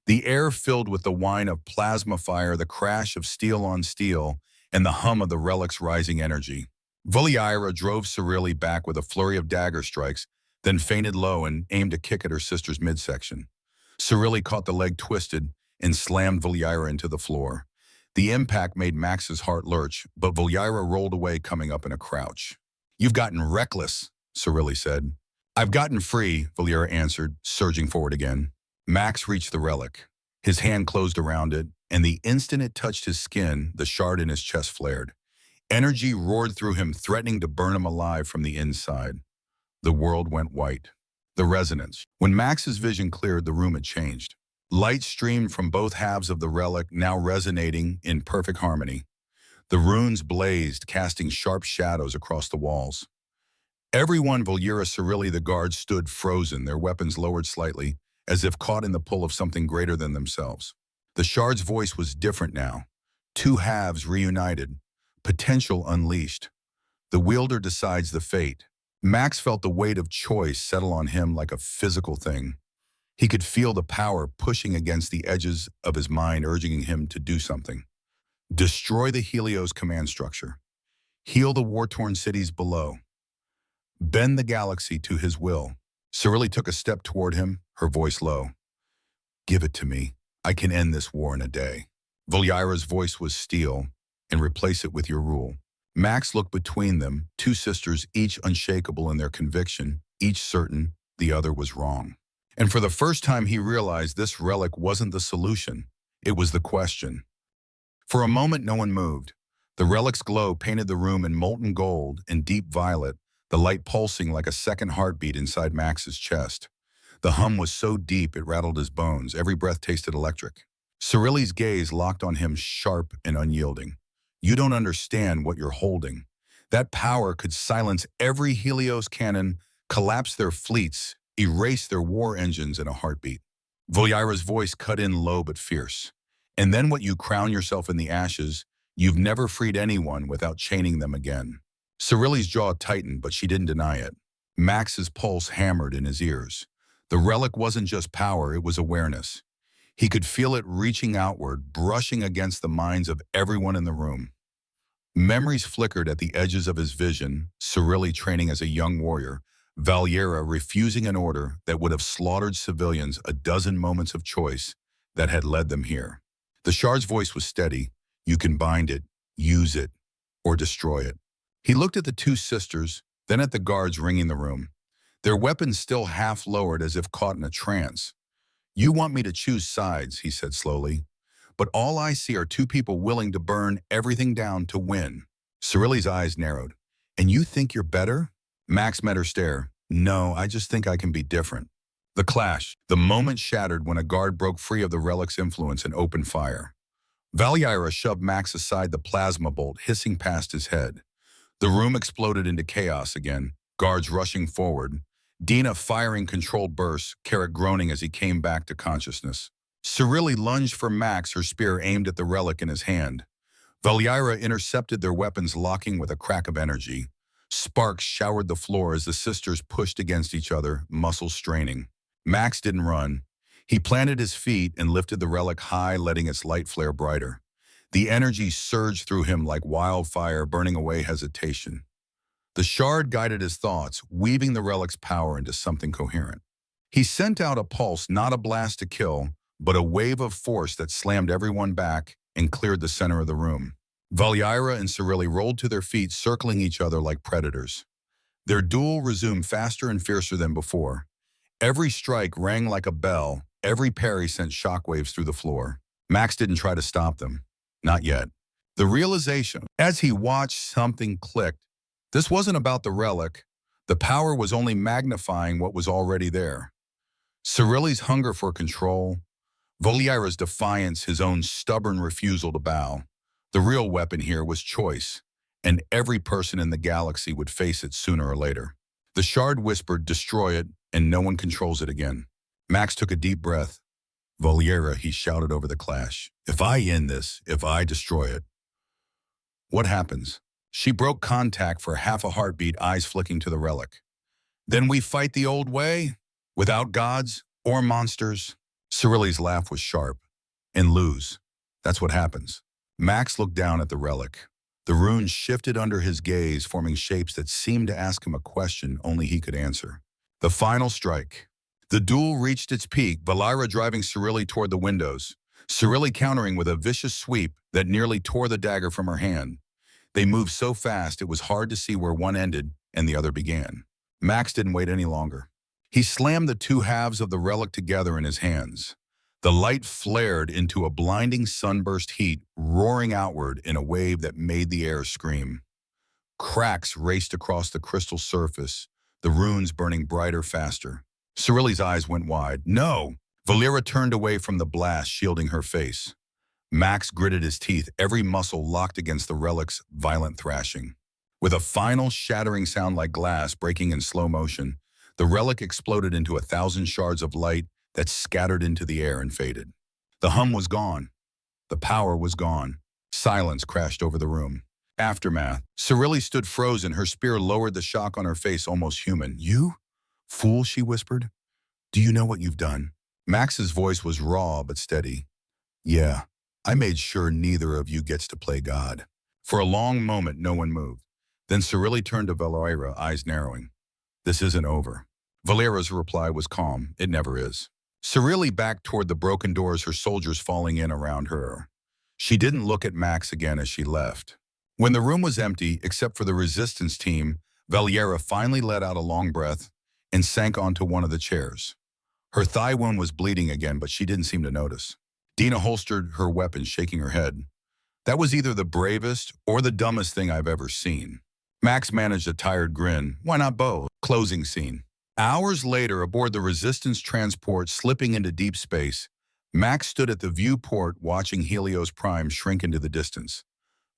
The air filled with the whine of plasma fire, the crash of steel on steel, and the hum of the relic's rising energy. Valiara drove Cirille back with a flurry of dagger strikes, then feinted low and aimed a kick at her sister's midsection. Cirille caught the leg twisted and slammed Valiara into the floor. The impact made Max's heart lurch, but Voliera rolled away, coming up in a crouch. "You've gotten reckless," Cyrilli said. "I've gotten free," Voliera answered, surging forward again. Max reached the relic. His hand closed around it, and the instant it touched his skin, the shard in his chest flared. Energy roared through him, threatening to burn him alive from the inside. The world went white. The resonance. When Max's vision cleared, the room had changed. Light streamed from both halves of the relic, now resonating in perfect harmony. The runes blazed, casting sharp shadows across the walls. Everyone, Voliera, Cyrilli, the guards, stood frozen, their weapons lowered slightly, as if caught in the pull of something greater than themselves. The shard's voice was different now. Two halves reunited, potential unleashed. The wielder decides the fate. Max felt the weight of choice settle on him like a physical thing. He could feel the power pushing against the edges of his mind, urging him to do something. Destroy the Helios command structure. Heal the war-torn cities below. Bend the galaxy to his will. Cyrilli took a step toward him, her voice low. "Give it to me. I can end this war in a day." Voliera's voice was steel, "and replace it with your rule." Max looked between them, two sisters, each unshakable in their conviction, each certain the other was wrong. And for the first time he realized this relic wasn't the solution, it was the question. For a moment no one moved. The relic's glow painted the room in molten gold and deep violet, the light pulsing like a second heartbeat inside Max's chest. The hum was so deep it rattled his bones, every breath tasted electric. Cyrilli's gaze locked on him, sharp and unyielding. "You don't understand what you're holding. That power could silence every Helios cannon, collapse their fleets, erase their war engines in a heartbeat." Voliera's voice cut in low but fierce. "And then what you crown yourself in the ashes, you've never freed anyone without chaining them again." Cyrilli's jaw tightened, but she didn't deny it. Max's pulse hammered in his ears. The relic wasn't just power, it was awareness. He could feel it reaching outward, brushing against the minds of everyone in the room. Memories flickered at the edges of his vision, Cyrilli training as a young warrior, Voliera refusing an order that would have slaughtered civilians, a dozen moments of choice that had led them here. The shard's voice was steady. "You can bind it, use it, or destroy it." He looked at the two sisters, then at the guards ringing the room, their weapons still half lowered as if caught in a trance. "You want me to choose sides," he said slowly, "but all I see are two people willing to burn everything down to win." Cyrilli's eyes narrowed. "And you think you're better?" Max met her stare. "No, I just think I can be different." The clash, the moment shattered when a guard broke free of the relic's influence and opened fire. Voliera shoved Max aside, the plasma bolt hissing past his head. The room exploded into chaos again, guards rushing forward, Dina firing controlled bursts, Carrick groaning as he came back to consciousness. Cyrilli lunged for Max, her spear aimed at the relic in his hand. Voliera intercepted their weapons, locking with a crack of energy. Sparks showered the floor as the sisters pushed against each other, muscles straining. Max didn't run. He planted his feet and lifted the relic high, letting its light flare brighter. The energy surged through him like wildfire, burning away hesitation. The shard guided his thoughts, weaving the relic's power into something coherent. He sent out a pulse, not a blast to kill, but a wave of force that slammed everyone back and cleared the center of the room. Voliera and Cyrilli rolled to their feet, circling each other like predators. Their duel resumed faster and fiercer than before. Every strike rang like a bell, every parry sent shockwaves through the floor. Max didn't try to stop them. Not yet. The realization, as he watched, something clicked. This wasn't about the relic. The power was only magnifying what was already there. Cyrilli's hunger for control, Voliera's defiance, his own stubborn refusal to bow. The real weapon here was choice, and every person in the galaxy would face it sooner or later. The shard whispered, "Destroy it, and no one controls it again." Max took a deep breath. "Voliera," he shouted over the clash, "if I end this, if I destroy it, what happens?" She broke contact for half a heartbeat, eyes flicking to the relic. "Then we fight the old way, without gods or monsters." Cyrilli's laugh was sharp. "And lose. That's what happens." Max looked down at the relic. The runes shifted under his gaze, forming shapes that seemed to ask him a question only he could answer. The final strike. The duel reached its peak, Voliera driving Cyrilli toward the windows. Cyrilli countering with a vicious sweep that nearly tore the dagger from her hand. They moved so fast it was hard to see where one ended and the other began. Max didn't wait any longer. He slammed the two halves of the relic together in his hands. The light flared into a blinding sunburst heat, roaring outward in a wave that made the air scream. Cracks raced across the crystal surface, the runes burning brighter faster. Cyrilli's eyes went wide. No! Valera turned away from the blast, shielding her face. Max gritted his teeth, every muscle locked against the relic's violent thrashing. With a final shattering sound like glass breaking in slow motion, the relic exploded into 1,000 shards of light that scattered into the air and faded. The hum was gone. The power was gone. Silence crashed over the room. Aftermath. Cyrilli stood frozen, her spear lowered, the shock on her face almost human. You? Fool, she whispered. Do you know what you've done? Max's voice was raw but steady. Yeah, I made sure neither of you gets to play God. For a long moment, no one moved. Then Cyrilli turned to Valera, eyes narrowing. This isn't over. Valera's reply was calm. It never is. Cyrilli backed toward the broken doors, her soldiers falling in around her. She didn't look at Max again as she left. When the room was empty, except for the resistance team, Valera finally let out a long breath and sank onto one of the chairs. Her thigh wound was bleeding again, but she didn't seem to notice. Dina holstered her weapon, shaking her head. That was either the bravest or the dumbest thing I've ever seen. Max managed a tired grin. Why not both? Closing scene. Hours later, aboard the resistance transport slipping into deep space, Max stood at the viewport watching Helios Prime shrink into the distance.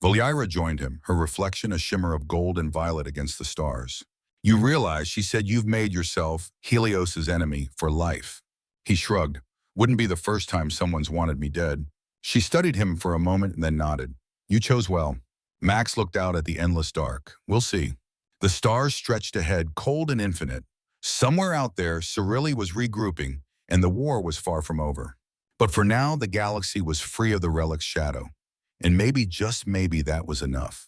Valera joined him, her reflection a shimmer of gold and violet against the stars. You realize, she said, you've made yourself Helios's enemy for life. He shrugged. Wouldn't be the first time someone's wanted me dead. She studied him for a moment and then nodded. You chose well. Max looked out at the endless dark. We'll see. The stars stretched ahead, cold and infinite. Somewhere out there, Cyrilli was regrouping, and the war was far from over. But for now, the galaxy was free of the relic's shadow. And maybe, just maybe, that was enough.